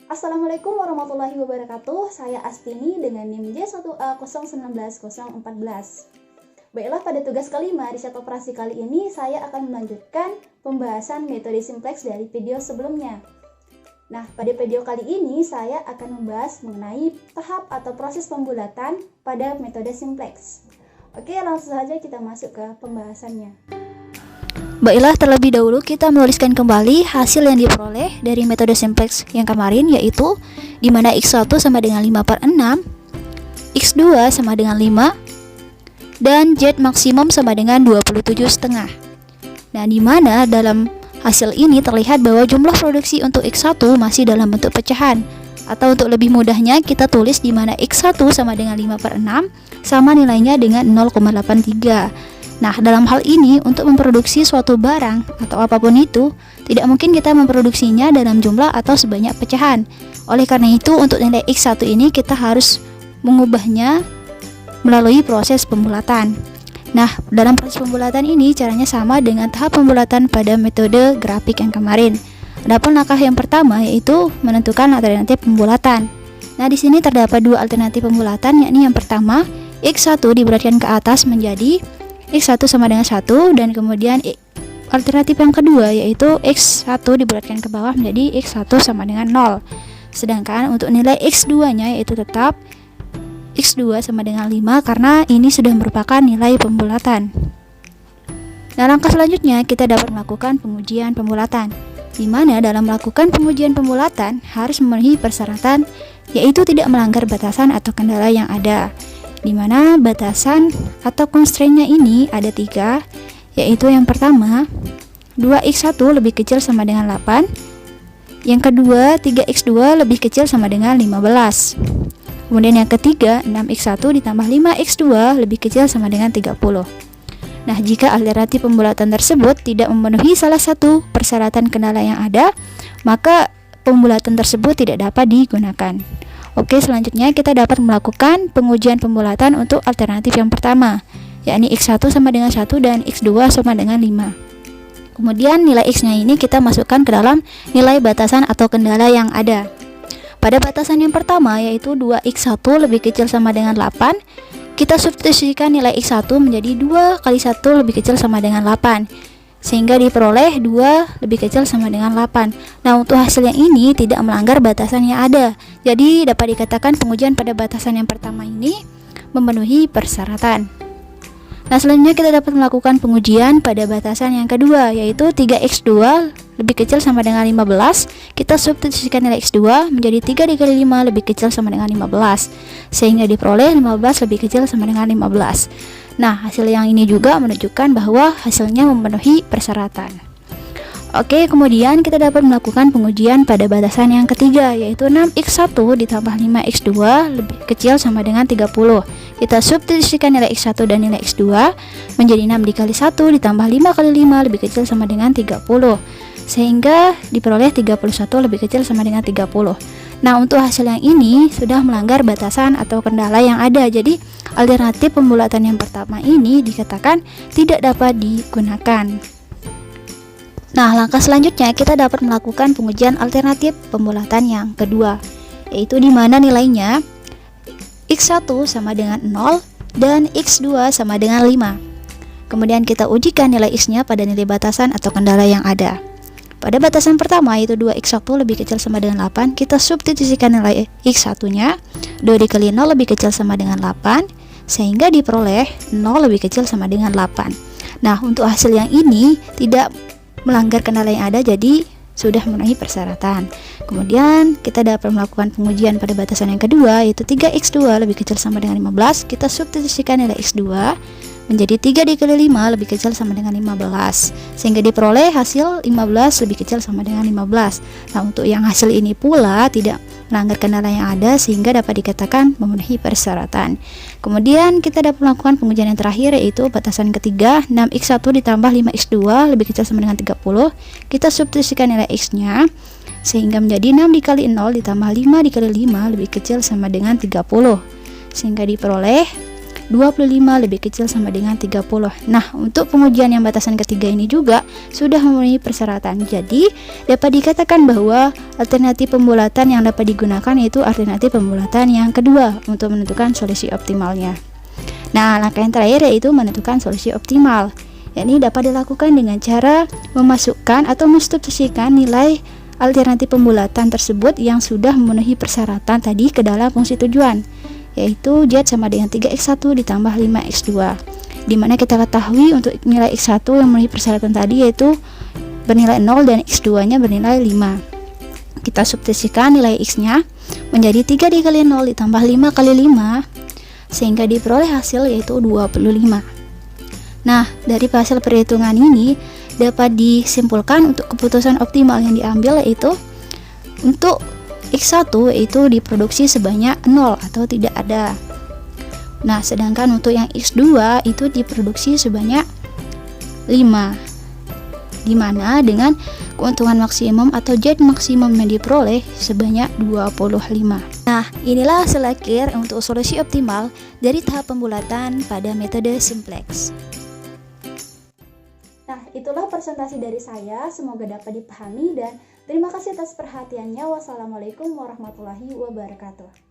Assalamualaikum warahmatullahi wabarakatuh. Saya Astini dengan NIM J1A019014. Baiklah, pada tugas kelima riset operasi kali ini saya akan melanjutkan pembahasan metode simplex dari video sebelumnya. Nah, pada video kali ini saya akan membahas mengenai tahap atau proses pembulatan pada metode simplex. Oke, langsung saja kita masuk ke pembahasannya. Baiklah, terlebih dahulu kita menuliskan kembali hasil yang diperoleh dari metode simplex yang kemarin, yaitu di mana X1 sama dengan 5/6, X2 sama dengan 5, dan Z maksimum sama dengan 27,5. Nah, di mana dalam hasil ini terlihat bahwa jumlah produksi untuk X1 masih dalam bentuk pecahan. Atau untuk lebih mudahnya kita tulis di mana X1 sama dengan 5/6 sama nilainya dengan 0,83. Nah, dalam hal ini untuk memproduksi suatu barang atau apapun itu, tidak mungkin kita memproduksinya dalam jumlah atau sebanyak pecahan. Oleh karena itu, untuk nilai X1 ini kita harus mengubahnya melalui proses pembulatan. Nah, dalam proses pembulatan ini caranya sama dengan tahap pembulatan pada metode grafik yang kemarin. Adapun langkah yang pertama yaitu menentukan alternatif pembulatan. Nah, di sini terdapat dua alternatif pembulatan, yakni yang pertama X1 diberatkan ke atas menjadi X1 sama dengan 1, dan kemudian alternatif yang kedua yaitu X1 diberatkan ke bawah menjadi X1 sama dengan 0. Sedangkan untuk nilai X2 nya yaitu tetap X2 sama dengan 5 karena ini sudah merupakan nilai pembulatan. Nah, langkah selanjutnya kita dapat melakukan pengujian pembulatan, di mana dalam melakukan pengujian pembulatan harus memenuhi persyaratan, yaitu tidak melanggar batasan atau kendala yang ada. Di mana batasan atau constraint-nya ini ada 3, yaitu yang pertama 2x1 lebih kecil sama dengan 8, yang kedua 3x2 lebih kecil sama dengan 15, kemudian yang ketiga 6x1 ditambah 5x2 lebih kecil sama dengan 30. Nah, jika alternatif pembulatan tersebut tidak memenuhi salah satu persyaratan kendala yang ada, maka pembulatan tersebut tidak dapat digunakan. Oke, selanjutnya kita dapat melakukan pengujian pembulatan untuk alternatif yang pertama, yakni X1 sama dengan 1 dan X2 sama dengan 5. Kemudian nilai X-nya ini kita masukkan ke dalam nilai batasan atau kendala yang ada. Pada batasan yang pertama yaitu 2x1 lebih kecil sama dengan 8, kita substitusikan nilai X1 menjadi 2 kali 1 lebih kecil sama dengan 8. Sehingga diperoleh 2 lebih kecil sama dengan 8. Nah, untuk hasil yang ini tidak melanggar batasan yang ada. Jadi dapat dikatakan pengujian pada batasan yang pertama ini memenuhi persyaratan. Nah, selanjutnya kita dapat melakukan pengujian pada batasan yang kedua, yaitu 3x2 lebih kecil sama dengan 15. Kita substitusikan nilai x2 menjadi 3 dikali 5 lebih kecil sama dengan 15. Sehingga diperoleh 15 lebih kecil sama dengan 15. Nah, hasil yang ini juga menunjukkan bahwa hasilnya memenuhi persyaratan. Oke, kemudian kita dapat melakukan pengujian pada batasan yang ketiga, yaitu 6x1 ditambah 5x2 lebih kecil sama dengan 30. Kita substitusikan nilai x1 dan nilai x2 menjadi 6 dikali 1 ditambah 5 kali 5 lebih kecil sama dengan 30. Sehingga diperoleh 31 lebih kecil sama dengan 30. Nah, untuk hasil yang ini sudah melanggar batasan atau kendala yang ada. Jadi alternatif pembulatan yang pertama ini dikatakan tidak dapat digunakan. Nah, langkah selanjutnya kita dapat melakukan pengujian alternatif pembulatan yang kedua, yaitu di mana nilainya X1 sama dengan 0 dan X2 sama dengan 5. Kemudian kita ujikan nilai X-nya pada nilai batasan atau kendala yang ada. Pada batasan pertama yaitu 2x1 lebih kecil sama dengan 8, kita substitusikan nilai x1 nya 2 dikali 0 lebih kecil sama dengan 8, sehingga diperoleh 0 lebih kecil sama dengan 8. Nah, untuk hasil yang ini tidak melanggar kendala yang ada, jadi sudah memenuhi persyaratan. Kemudian kita dapat melakukan pengujian pada batasan yang kedua yaitu 3x2 lebih kecil sama dengan 15. Kita substitusikan nilai x2 menjadi 3 dikali 5 lebih kecil sama dengan 15, sehingga diperoleh hasil 15 lebih kecil sama dengan 15. Nah, untuk yang hasil ini pula tidak melanggar kendala yang ada, sehingga dapat dikatakan memenuhi persyaratan. Kemudian kita dapat melakukan pengujian yang terakhir, yaitu batasan ketiga 6x1 ditambah 5x2 lebih kecil sama dengan 30. Kita substitusikan nilai x nya sehingga menjadi 6 dikali 0 ditambah 5 dikali 5 lebih kecil sama dengan 30, sehingga diperoleh 25 lebih kecil sama dengan 30. Nah, untuk pengujian yang batasan ketiga ini juga sudah memenuhi persyaratan. Jadi, dapat dikatakan bahwa alternatif pembulatan yang dapat digunakan yaitu alternatif pembulatan yang kedua untuk menentukan solusi optimalnya. Nah, langkah yang terakhir yaitu menentukan solusi optimal. Yakni dapat dilakukan dengan cara memasukkan atau mensubstitusikan nilai alternatif pembulatan tersebut yang sudah memenuhi persyaratan tadi ke dalam fungsi tujuan, yaitu Z sama dengan 3x1 ditambah 5x2, dimana kita ketahui untuk nilai x1 yang memenuhi persyaratan tadi yaitu bernilai 0 dan x2 nya bernilai 5. Kita substitusikan nilai x nya menjadi 3 dikali 0 ditambah 5 kali 5 sehingga diperoleh hasil yaitu 25. Nah, dari hasil perhitungan ini dapat disimpulkan untuk keputusan optimal yang diambil yaitu untuk X1 itu diproduksi sebanyak 0 atau tidak ada. Nah, sedangkan untuk yang X2 itu diproduksi sebanyak 5, dimana dengan keuntungan maksimum atau Z maksimum yang diperoleh sebanyak 25. Nah, inilah hasil akhir untuk solusi optimal dari tahap pembulatan pada metode simplex. Nah, itulah presentasi dari saya, semoga dapat dipahami dan terima kasih atas perhatiannya. Wassalamualaikum warahmatullahi wabarakatuh.